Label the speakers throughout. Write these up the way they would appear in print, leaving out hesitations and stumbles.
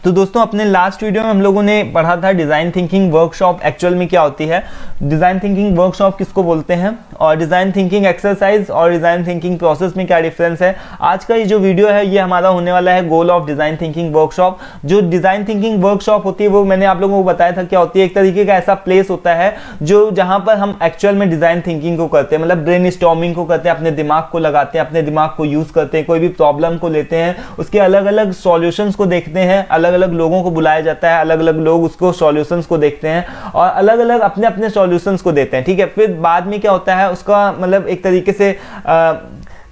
Speaker 1: तो दोस्तों अपने लास्ट वीडियो में हम लोगों ने पढ़ा था डिज़ाइन थिंकिंग वर्कशॉप एक्चुअल में क्या होती है, डिज़ाइन थिंकिंग वर्कशॉप किसको बोलते हैं और डिज़ाइन थिंकिंग एक्सरसाइज और डिज़ाइन थिंकिंग प्रोसेस में क्या डिफरेंस है। आज का ये जो वीडियो है ये हमारा होने वाला है goal of design thinking workshop. जो डिज़ाइन थिंकिंग वर्कशॉप होती है वो मैंने आप लोगों को बताया था क्या होती है। एक तरीके का ऐसा प्लेस होता है जो जहाँ पर हम एक्चुअल में डिज़ाइन थिंकिंग को करते हैं, मतलब ब्रेन स्टॉर्मिंग को करते हैं, अपने दिमाग को लगाते हैं, अपने दिमाग को यूज़ करते हैं, कोई भी प्रॉब्लम को लेते हैं, उसके अलग अलग सॉल्यूशंस को देखते हैं, अलग अलग लोगों को बुलाया जाता है, अलग अलग लोग उसको सॉल्यूशंस को देखते हैं और अलग अलग अपने अपने सॉल्यूशंस को देते हैं। ठीक है, फिर बाद में क्या होता है उसका मतलब एक तरीके से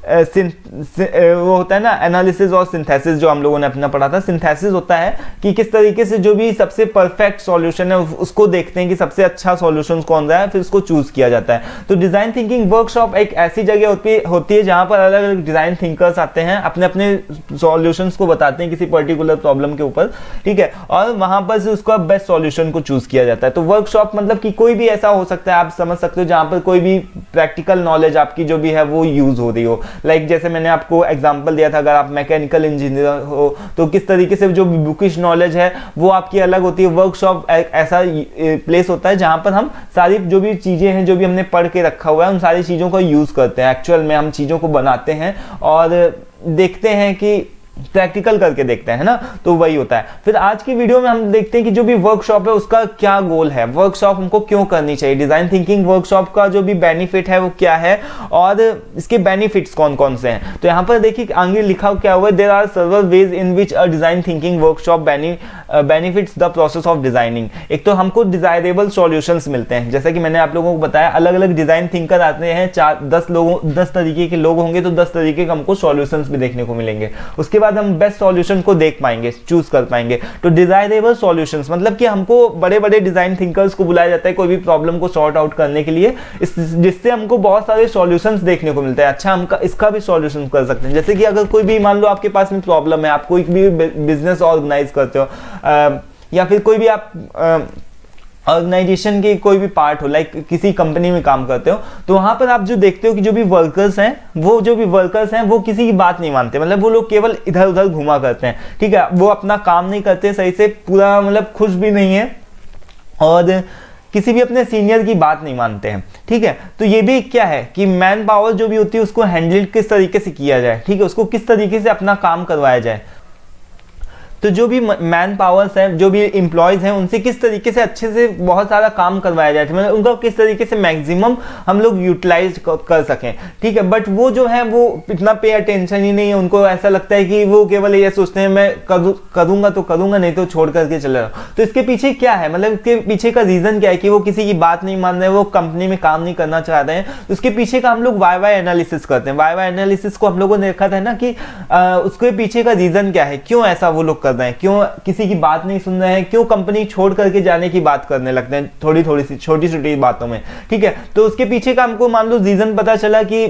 Speaker 1: वो होता है ना एनालिसिस और सिंथेसिस, जो हम लोगों ने अपना पढ़ा था। सिंथेसिस होता है कि किस तरीके से जो भी सबसे परफेक्ट सॉल्यूशन है उसको देखते हैं कि सबसे अच्छा सॉल्यूशन कौन सा है, फिर उसको चूज किया जाता है। तो डिजाइन थिंकिंग वर्कशॉप एक ऐसी जगह होती है जहां पर अलग अलग डिजाइन थिंकर्स आते हैं, अपने अपने सॉल्यूशंस को बताते हैं किसी पर्टिकुलर प्रॉब्लम के ऊपर। ठीक है, और वहां पर से उसका बेस्ट सॉल्यूशन को चूज किया जाता है। तो वर्कशॉप मतलब कि कोई भी ऐसा हो सकता है, आप समझ सकते हो, जहां पर कोई भी प्रैक्टिकल नॉलेज आपकी जो भी है वो यूज हो रही हो। लाइक जैसे मैंने आपको एग्जांपल दिया था, अगर आप मैकेनिकल इंजीनियर हो तो किस तरीके से जो बुकिश नॉलेज है वो आपकी अलग होती है। वर्कशॉप ऐसा प्लेस होता है जहां पर हम सारी जो भी चीजें हैं, जो भी हमने पढ़ के रखा हुआ है, उन सारी चीजों का यूज करते हैं। एक्चुअल में हम चीजों को बनाते हैं और देखते हैं कि प्रैक्टिकल करके देखते हैं ना, तो वही होता है। फिर आज की वीडियो में हम देखते हैं कि जो भी वर्कशॉप है उसका क्या गोल है, वर्कशॉप हमको क्यों करनी चाहिए, डिजाइन थिंकिंग वर्कशॉप का जो भी बेनिफिट है वो क्या है और इसके बेनिफिट्स कौन कौन से हैं। तो यहाँ पर देखिए आगे लिखा क्या हुआ है, there are several ways in which a design thinking workshop benefits the process of designing. एक तो हमको डिजायरेबल सॉल्यूशंस मिलते हैं, जैसा कि मैंने आप लोगों को बताया अलग अलग डिजाइन थिंकर आते हैं, 10 तरीके के लोग होंगे तो 10 तरीके के हमको सॉल्यूशंस भी देखने को मिलेंगे। उसके बाद हम बेस्ट सॉल्यूशन को देख पाएंगे, चूज कर पाएंगे। तो डिजायरेबल सॉल्यूशंस मतलब कि हमको बड़े बड़े डिजाइन थिंकर्स को बुलाया जाता है कोई भी प्रॉब्लम को सॉर्ट आउट करने के लिए, जिससे हमको बहुत सारे सॉल्यूशंस देखने को मिलते हैं। अच्छा, हम इसका भी सॉल्यूशन कर सकते हैं। जैसे कि अगर कोई भी मान लो आपके पास में प्रॉब्लम है, आप कोई भी बिजनेस ऑर्गेनाइज करते हो या फिर कोई भी आप ऑर्गेनाइजेशन के कोई भी पार्ट हो, लाइक किसी कंपनी में काम करते हो, तो वहां पर आप जो देखते हो कि जो भी वर्कर्स हैं वो किसी की बात नहीं मानते, मतलब वो लोग केवल इधर उधर घुमा करते हैं। ठीक है, वो अपना काम नहीं करते सही से, पूरा मतलब खुश भी नहीं है और किसी भी अपने सीनियर की बात नहीं मानते हैं। ठीक है, तो ये भी क्या है कि मैन पावर जो भी होती है उसको हैंडल किस तरीके से किया जाए, ठीक है, उसको किस तरीके से अपना काम करवाया जाए। तो जो भी मैन पावर्स हैं, जो भी एम्प्लॉयज हैं, उनसे किस तरीके से अच्छे से बहुत सारा काम करवाया जाए, मतलब उनका किस तरीके से मैक्सिमम हम लोग यूटिलाइज कर सकें। ठीक है, बट वो जो है वो इतना पे अटेंशन ही नहीं है, उनको ऐसा लगता है कि वो केवल ये सोचते हैं मैं करूंगा तो करूंगा, नहीं तो छोड़ करके चले जाओ। तो इसके पीछे क्या है, मतलब इसके पीछे का रीजन क्या है कि वो किसी की बात नहीं मान रहे, वो कंपनी में काम नहीं करना चाह रहे हैं। तो उसके पीछे का हम लोग वाई एनालिसिस करते हैं। वाई एनालिसिस को हम लोगों ने देखा था ना कि उसके पीछे का रीजन क्या है, क्यों ऐसा वो लोग कर रहे हैं, क्यों किसी की बात नहीं सुन रहे हैं, क्यों कंपनी छोड़ करके जाने की बात करने लगते हैं थोड़ी थोड़ी सी छोटी छोटी बातों में। ठीक है, तो उसके पीछे का हमको मान लो रीजन पता चला कि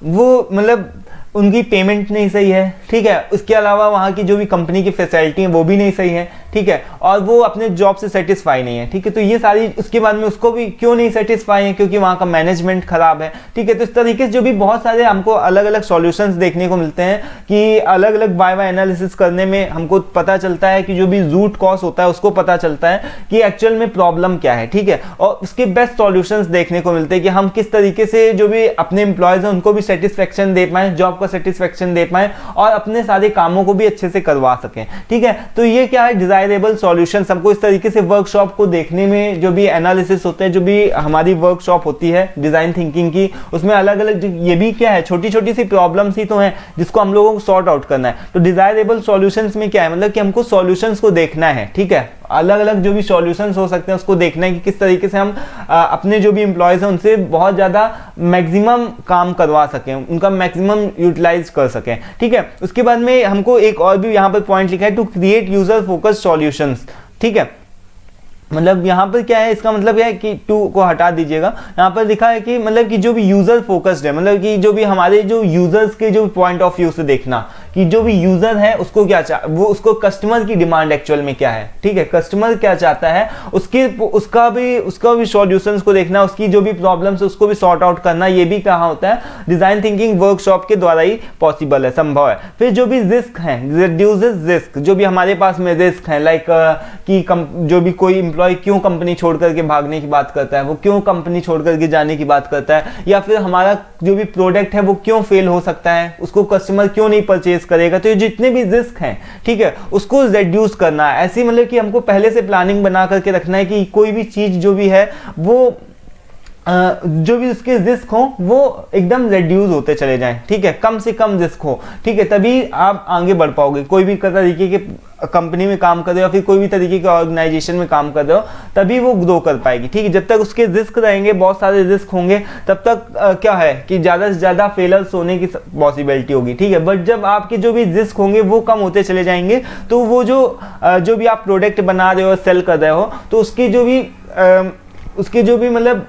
Speaker 1: वो मतलब उनकी पेमेंट नहीं सही है। ठीक है, उसके अलावा वहाँ की जो भी कंपनी की फैसिलिटी है वो भी नहीं सही है। ठीक है, और वो अपने जॉब से सेटिस्फाई नहीं है। ठीक है, तो ये सारी उसके बाद में उसको भी क्यों नहीं सेटिस्फाई है, क्योंकि वहाँ का मैनेजमेंट खराब है। ठीक है, तो इस तरीके से जो भी बहुत सारे हमको अलग अलग सॉल्यूशंस देखने को मिलते हैं कि अलग अलग वाई एनालिसिस करने में हमको पता चलता है कि जो भी रूट कॉज होता है उसको पता चलता है कि एक्चुअल में प्रॉब्लम क्या है। ठीक है, और उसके बेस्ट सॉल्यूशंस देखने को मिलते हैं कि हम किस तरीके से जो भी अपने एम्प्लॉयज हैं उनको भी सेटिस्फेक्शन दे पाए, जॉब का सेटिस्फेक्शन दे पाए और अपने सारे कामों को भी अच्छे से करवा सकें। ठीक है, तो ये क्या है डिजायरेबल सॉल्यूशंस। हमको इस तरीके से वर्कशॉप को देखने में जो भी एनालिसिस होते हैं, जो भी हमारी वर्कशॉप होती है डिजाइन थिंकिंग की, उसमें अलग अलग ये भी क्या है छोटी छोटी सी प्रॉब्लम्स ही तो हैं जिसको हम लोगों को सॉर्ट आउट करना है। तो डिजायरेबल सॉल्यूशंस में क्या है, मतलब कि हमको सॉल्यूशंस को देखना है। ठीक है, अलग अलग जो भी सॉल्यूशंस हो सकते हैं उसको देखना है कि किस तरीके से हम अपने जो भी एम्प्लॉयज हैं उनसे बहुत ज़्यादा मैक्सिमम काम करवा सकें, उनका मैक्सिमम यूटिलाइज कर सकें। ठीक है, उसके बाद में हमको एक और भी यहाँ पर पॉइंट लिखा है, to create user focus solutions. ठीक है, मतलब यहाँ पर क्या है, इसका मतलब क्या है कि टू को हटा दीजिएगा। यहाँ पर लिखा है कि मतलब कि जो भी यूजर फोकस्ड है, मतलब कि जो भी हमारे जो यूजर्स के जो पॉइंट ऑफ व्यू से देखना कि जो भी यूजर है उसको क्या वो उसको कस्टमर की डिमांड एक्चुअल में क्या है, ठीक है, कस्टमर क्या चाहता है उसका भी सॉल्यूशंस को देखना, उसकी जो भी प्रॉब्लम्स है उसको भी सॉर्ट आउट करना, ये भी कहाँ होता है, डिजाइन थिंकिंग वर्कशॉप के द्वारा ही पॉसिबल है, संभव है। फिर जो भी रिस्क है, रिड्यूसेस रिस्क, जो भी हमारे पास में रिस्क है, लाइक कि जो भी कोई एम्प्लॉय क्यों कंपनी छोड़ करके भागने की बात करता है, वो क्यों कंपनी छोड़ करके जाने की बात करता है, या फिर हमारा जो भी प्रोडक्ट है वो क्यों फेल हो सकता है, उसको कस्टमर क्यों नहीं परचेज करेगा, तो ये जितने भी रिस्क हैं, ठीक है, उसको रिड्यूस करना है। ऐसी मतलब कि हमको पहले से प्लानिंग बना करके रखना है कि कोई भी चीज जो भी है वो जो भी उसके रिस्क हो वो एकदम रिड्यूस होते चले जाएं, ठीक है, कम से कम रिस्क हो, ठीक है, तभी आप आगे बढ़ पाओगे। कोई भी तरीके के कंपनी में काम कर रहे हो या फिर कोई भी तरीके के ऑर्गेनाइजेशन में काम कर रहे हो, तभी वो ग्रो कर पाएगी, ठीक है। जब तक उसके रिस्क रहेंगे, बहुत सारे रिस्क होंगे, तब तक क्या है कि ज़्यादा से ज़्यादा फेलर्स होने की पॉसिबिलिटी होगी, ठीक है। बट जब आपके जो भी रिस्क होंगे वो कम होते चले जाएंगे, तो वो जो भी आप प्रोडक्ट बना रहे हो, सेल कर रहे हो, तो उसके जो भी मतलब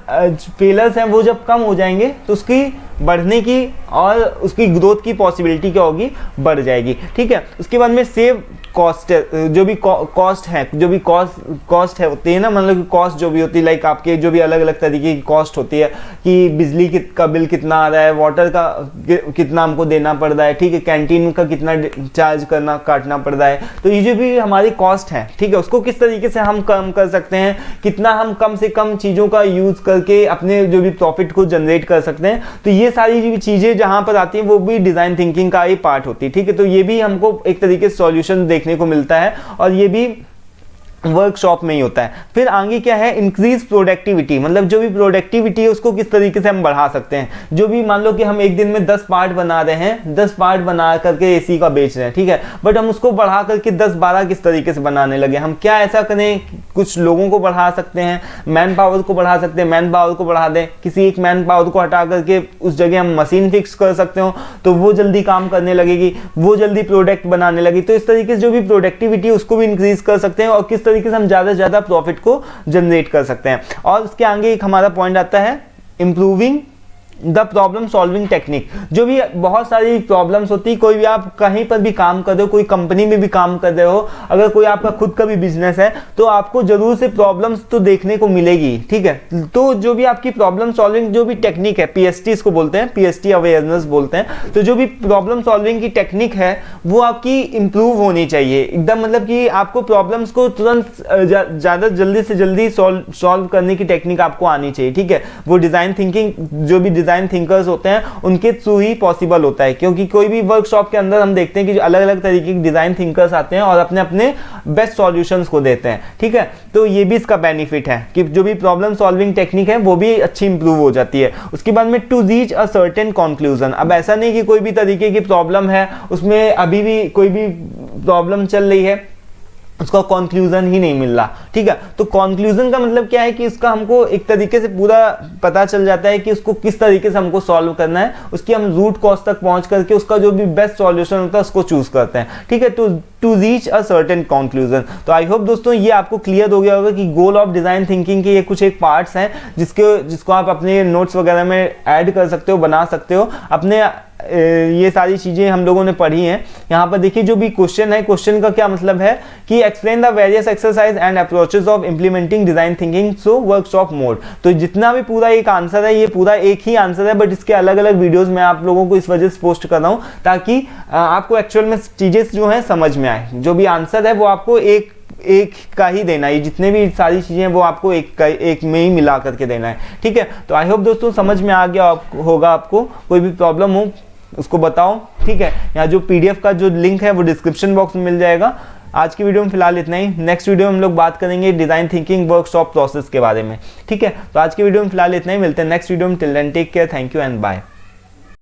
Speaker 1: फेलर्स हैं वो जब कम हो जाएंगे, तो उसकी बढ़ने की और उसकी ग्रोथ की पॉसिबिलिटी क्या होगी, बढ़ जाएगी, ठीक है। उसके बाद में सेव कॉस्ट, जो भी कॉस्ट है, जो भी कॉस्ट है होती है ना, मतलब कॉस्ट जो भी होती है, लाइक आपके जो भी अलग अलग तरीके की कॉस्ट होती है कि बिजली का बिल कितना आ रहा है, वाटर का कितना हमको देना पड़ रहा है, ठीक है, कैंटीन का कितना चार्ज काटना पड़ रहा है, तो ये जो भी हमारी कॉस्ट है, ठीक है, उसको किस तरीके से हम कम कर सकते हैं, कितना हम कम से कम चीज़ों का यूज़ करके अपने जो भी प्रॉफिट को जनरेट कर सकते हैं, तो ये सारी जो भी चीज़ें जहाँ पर आती हैं वो भी डिज़ाइन थिंकिंग का ही पार्ट होती है, ठीक है। तो ये भी हमको एक तरीके से सॉल्यूशन देखने को मिलता है और ये भी वर्कशॉप में ही होता है। फिर आगे क्या है, इंक्रीज प्रोडक्टिविटी, मतलब जो भी प्रोडक्टिविटी है उसको किस तरीके से हम बढ़ा सकते हैं। जो भी मान लो कि हम एक दिन में 10 पार्ट बना रहे हैं, 10 पार्ट बना करके एसी का बेच रहे हैं, ठीक है, बट हम उसको बढ़ा करके 10-12 किस तरीके से बनाने लगे। हम क्या ऐसा करें, कुछ लोगों को बढ़ा सकते हैं, मैन पावर को बढ़ा सकते हैं, मैन पावर को बढ़ा दें, किसी एक मैन पावर को हटा करके उस जगह हम मशीन फिक्स कर सकते हो, तो वो जल्दी काम करने लगेगी, वो जल्दी प्रोडक्ट बनाने लगी। तो इस तरीके से जो भी प्रोडक्टिविटी उसको भी इंक्रीज कर सकते हैं और किस तरीके से हम ज्यादा से ज्यादा प्रॉफिट को जनरेट कर सकते हैं। और उसके आगे एक हमारा पॉइंट आता है improving the problem solving technique. जो भी बहुत सारी प्रॉब्लम्स होती है, कोई भी आप कहीं पर भी काम कर रहे हो, कोई कंपनी में भी काम कर रहे हो, अगर कोई आपका खुद का भी बिजनेस है, तो आपको जरूर से प्रॉब्लम्स तो देखने को मिलेगी, ठीक है। तो जो भी आपकी प्रॉब्लम सॉल्विंग जो भी टेक्निक है, पीएसटी इसको बोलते हैं, पीएसटी अवेयरनेस बोलते हैं, तो जो भी प्रॉब्लम सॉल्विंग की टेक्निक है वो आपकी इंप्रूव होनी चाहिए एकदम, मतलब कि आपको प्रॉब्लम्स को तुरंत ज़्यादा जल्दी से जल्दी सॉल्व करने की टेक्निक आपको आनी चाहिए, ठीक है। वो डिज़ाइन थिंकिंग जो भी डिजाइन थिंकर्स होते हैं उनके थ्रू ही पॉसिबल होता है, क्योंकि कोई भी वर्कशॉप के अंदर हम देखते हैं कि जो अलग अलग तरीके के डिजाइन थिंकर्स आते हैं और अपने अपने बेस्ट सॉल्यूशंस को देते हैं, ठीक है। तो ये भी इसका बेनिफिट है कि जो भी प्रॉब्लम सॉल्विंग टेक्निक है वो भी अच्छी इंप्रूव हो जाती है। उसके बाद में to reach a certain conclusion, अब ऐसा नहीं कि कोई भी तरीके की प्रॉब्लम है, उसमें अभी भी कोई भी प्रॉब्लम चल रही है, उसका कंक्लूजन ही नहीं मिल रहा, ठीक है। तो कंक्लूजन का मतलब क्या है कि इसका हमको एक तरीके से पूरा पता चल जाता है कि उसको किस तरीके से हमको सॉल्व करना है, उसकी हम रूट कॉज तक पहुंच करके उसका जो भी बेस्ट सॉल्यूशन होता है उसको चूज करते हैं, ठीक है। To reach a certain conclusion. तो आई होप दोस्तों ये आपको क्लियर हो गया होगा कि गोल ऑफ डिजाइन थिंकिंग के ये कुछ एक पार्ट्स हैं जिसको आप अपने नोट्स वगैरह में ऐड कर सकते हो, बना सकते हो अपने। ये सारी चीजें हम लोगों ने पढ़ी हैं। यहाँ पर देखिए जो भी क्वेश्चन है, क्वेश्चन का क्या मतलब है कि explain the various exercise and approaches of implementing design thinking so workshop mode. तो जितना भी पूरा एक आंसर है, ये पूरा एक ही आंसर है, बट इसके अलग अलग वीडियोस मैं आप लोगों को इस वजह से पोस्ट कर रहा हूँ ताकि आपको एक्चुअल में चीजें जो है समझ में आए। जो भी आंसर है वो आपको एक का ही देना है, जितने भी सारी चीजें हैं वो आपको एक में ही मिला करके देना है, ठीक है। तो आई होप दोस्तों समझ में आ गया होगा आपको। कोई भी प्रॉब्लम हो उसको बताओ, ठीक है। यहाँ जो पीडीएफ का जो लिंक है वो डिस्क्रिप्शन बॉक्स में मिल जाएगा। आज की वीडियो में फिलहाल इतना ही। नेक्स्ट वीडियो में हम लोग बात करेंगे डिजाइन थिंकिंग वर्कशॉप प्रोसेस के बारे में, ठीक है। तो आज की वीडियो में फिलहाल इतना ही, मिलते हैं नेक्स्ट वीडियो में। Till then take care, thank you and bye.